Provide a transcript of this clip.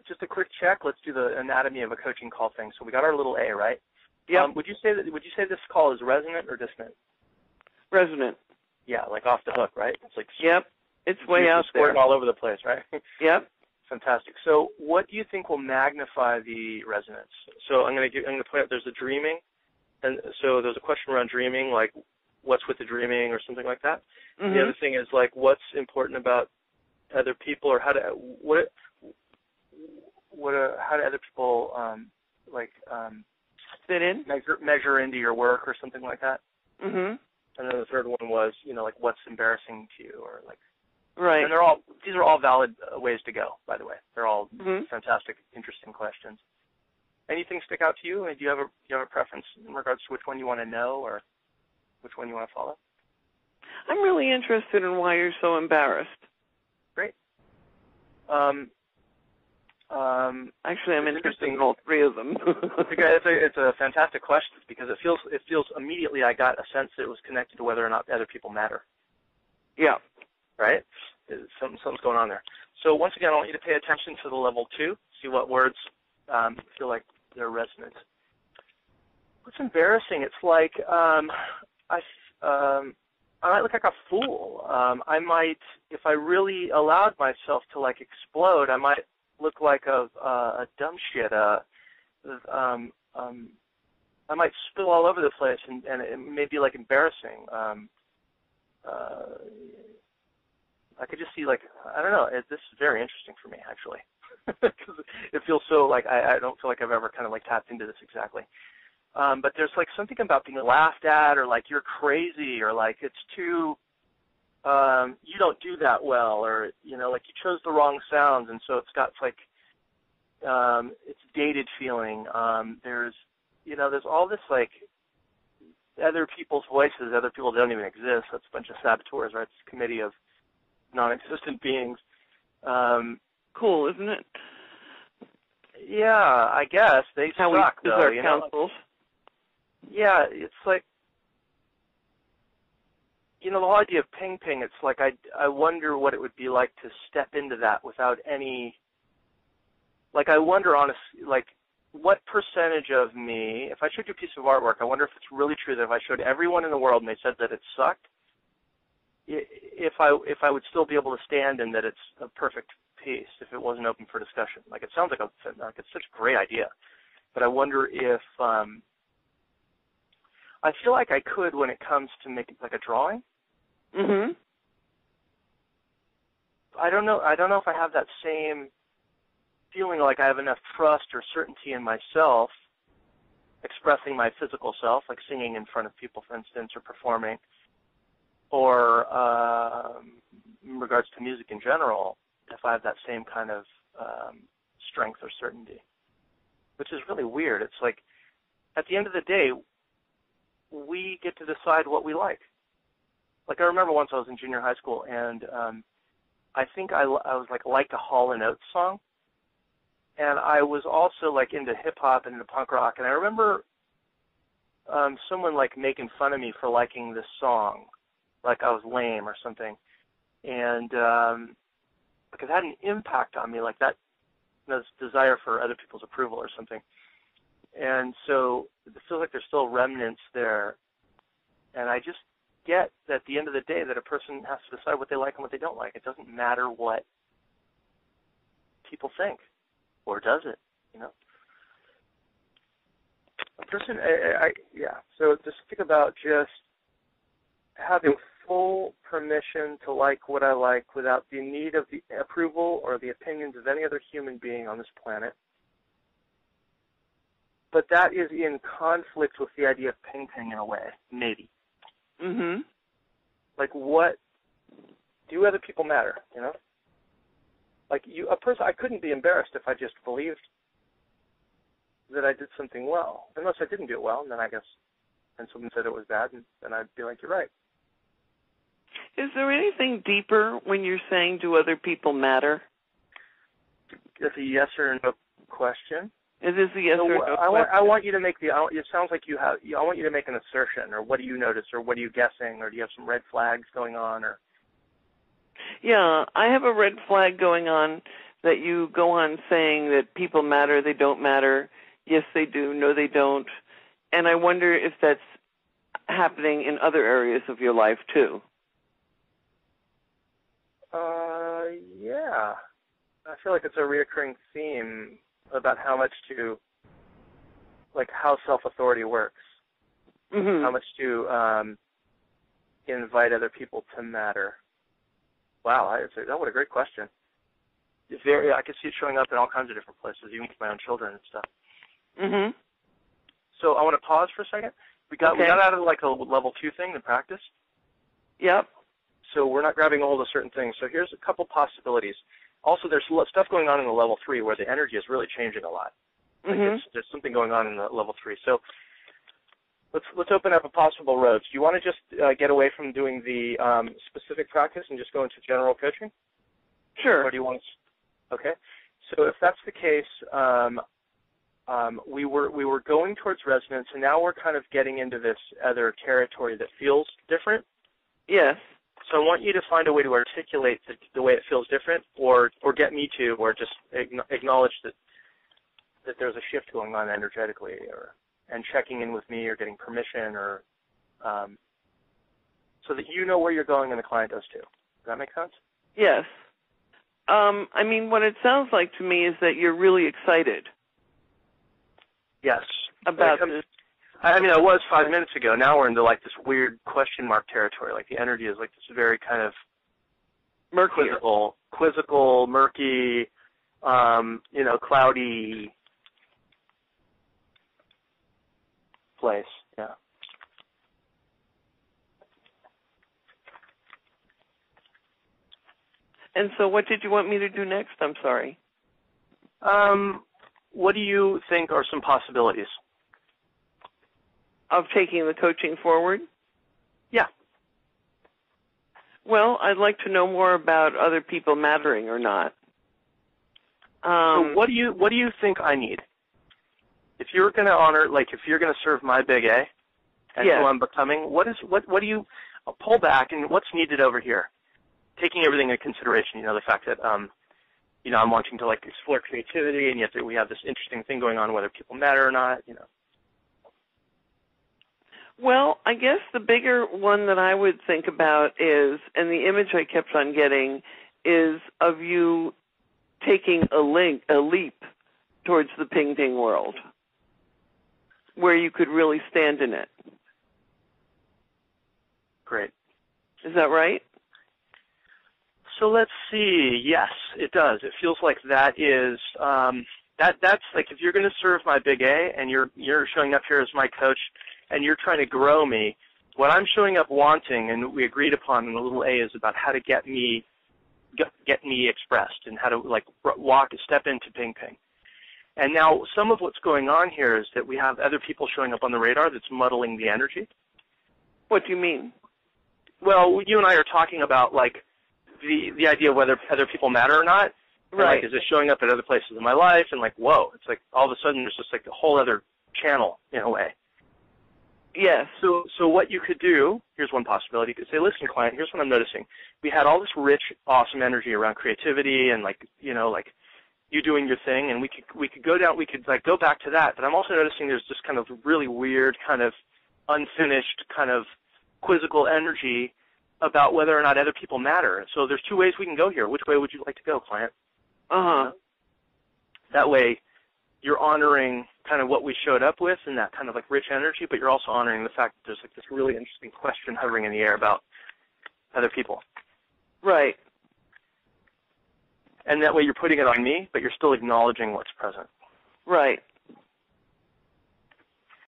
just a quick check. Let's do the anatomy of a coaching call thing. So we got our little A, right? Yeah. Would you say this call is resonant or dissonant? Resonant. Yeah, like off the hook, right? It's like Yep. It's way out there. all over the place, right? Yep. Fantastic. So what do you think will magnify the resonance? So I'm going to point out there's a dreaming, and so there's a question around dreaming, like what's with the dreaming or something like that. Mm-hmm. The other thing is like what's important about other people, or how do other people fit in, measure into your work or something like that. Mm-hmm. And then the third one was like what's embarrassing to you, or like. Right. And these are all valid ways to go, by the way. They're all fantastic, interesting questions. Anything stick out to you? Do you have a preference in regards to which one you want to know or which one you want to follow? I'm really interested in why you're so embarrassed. Great. Actually, I'm interested in all three of them. It's a fantastic question because it feels immediately I got a sense that it was connected to whether or not other people matter. Yeah. Right? Something's going on there. So once again, I want you to pay attention to the level 2, see what words feel like they're resonant. What's embarrassing? It's like I might look like a fool. I might, if I really allowed myself to like explode, I might look like a dumb shit. I might spill all over the place, and it may be like embarrassing. I could just see, like, I don't know, this is very interesting for me, actually, because it feels so, like, I don't feel like I've ever kind of, like, tapped into this exactly. But there's, like, something about being laughed at, or, like, you're crazy, or, like, it's too, you don't do that well, or, you know, like, you chose the wrong sounds, and so it's got, like, it's dated feeling. There's all this, like, other people's voices, other people don't even exist. That's a bunch of saboteurs, right? It's a committee of non-existent beings. Cool, isn't it? Yeah, I guess. They suck, though. Our councils. Yeah, it's like, the whole idea of ping-ping, it's like I wonder what it would be like to step into that without any, like, I wonder, honestly, like, what percentage of me, if I showed you a piece of artwork, I wonder if it's really true that if I showed everyone in the world and they said that it sucked, if I would still be able to stand in that it's a perfect piece if it wasn't open for discussion. Like, it sounds like it's such a great idea, but I wonder if I feel like I could when it comes to making like a drawing. Mm-hmm. I don't know if I have that same feeling like I have enough trust or certainty in myself, expressing my physical self, like singing in front of people, for instance, or performing, or in regards to music in general, if I have that same kind of strength or certainty, which is really weird. It's like, at the end of the day, we get to decide what we like. Like, I remember once I was in junior high school, and I think I was like a Hall & Oates song, and I was also like into hip-hop and into punk rock, and I remember someone like making fun of me for liking this song, like I was lame or something, and because it had an impact on me, like that, this desire for other people's approval or something. And so it feels like there's still remnants there, and I just get that at the end of the day that a person has to decide what they like and what they don't like. It doesn't matter what people think, or does it, A person, so just think about just having full permission to like what I like without the need of the approval or the opinions of any other human being on this planet. But that is in conflict with the idea of ping-pong in a way, maybe. Mm-hmm. Like, what do other people matter, Like, a person, I couldn't be embarrassed if I just believed that I did something well. Unless I didn't do it well, and then I guess, and someone said it was bad, and then I'd be like, you're right. Is there anything deeper when you're saying, do other people matter? It's a yes or no question. Is this a yes or no question? I want you to make it sounds like you have, I want you to make an assertion, or what do you notice, or what are you guessing, or do you have some red flags going on, or? Yeah, I have a red flag going on that you go on saying that people matter, they don't matter, yes they do, no they don't. And I wonder if that's happening in other areas of your life too. Yeah. I feel like it's a reoccurring theme about how much to, like how self-authority works. Mm-hmm. How much to invite other people to matter. Wow, that what a great question. I can see it showing up in all kinds of different places, even with my own children and stuff. Mm-hmm. So I want to pause for a second. We got out of like a level 2 thing, the practice. Yep. So we're not grabbing a hold of certain things. So here's a couple possibilities. Also, there's stuff going on in the level 3 where the energy is really changing a lot. Like there's something going on in the level 3. So let's open up a possible road. Do you want to just get away from doing the specific practice and just go into general coaching? Sure. Or do you want to? Okay. So if that's the case, we were going towards resonance, and now we're kind of getting into this other territory that feels different. Yes. So I want you to find a way to articulate the way it feels different, or get me to, or just acknowledge that there's a shift going on energetically, and checking in with me, or getting permission, or so that you know where you're going and the client does too. Does that make sense? Yes. I mean, what it sounds like to me is that you're really excited. Yes. About this. I mean, I was 5 minutes ago. Now we're into like this weird question mark territory. Like the energy is like this very kind of quizzical, murky, cloudy place. Yeah. And so what did you want me to do next? I'm sorry. What do you think are some possibilities? Of taking the coaching forward? Yeah. Well, I'd like to know more about other people mattering or not. So what do you think I need? If you're going to honor, like if you're going to serve my big A and who I'm becoming, what do you pull back and what's needed over here? Taking everything into consideration, the fact that I'm wanting to like explore creativity, and yet we have this interesting thing going on, whether people matter or not, Well, I guess the bigger one that I would think about is, and the image I kept on getting, is of you taking a leap towards the ping-ping world, where you could really stand in it. Great. Is that right? So let's see. Yes, it does. It feels like that is that's like if you're going to serve my big A and you're showing up here as my coach and you're trying to grow me, what I'm showing up wanting and we agreed upon in the little A is about how to get me expressed and how to like step into ping ping. And now some of what's going on here is that we have other people showing up on the radar that's muddling the energy. What do you mean? Well, you and I are talking about like the idea of whether other people matter or not. Right. Like, is it showing up at other places in my life? And like, whoa, it's like all of a sudden there's just like a whole other channel in a way. Yes. So what you could do, here's one possibility. You could say, listen, client, here's what I'm noticing. We had all this rich, awesome energy around creativity and like, like you doing your thing, and we could go down, we could like go back to that. But I'm also noticing there's this kind of really weird kind of unfinished kind of quizzical energy about whether or not other people matter. So there's two ways we can go here. Which way would you like to go, client? Uh-huh. That way you're honoring kind of what we showed up with and that kind of like rich energy, but you're also honoring the fact that there's like this really interesting question hovering in the air about other people. Right. And that way you're putting it on me, but you're still acknowledging what's present. Right.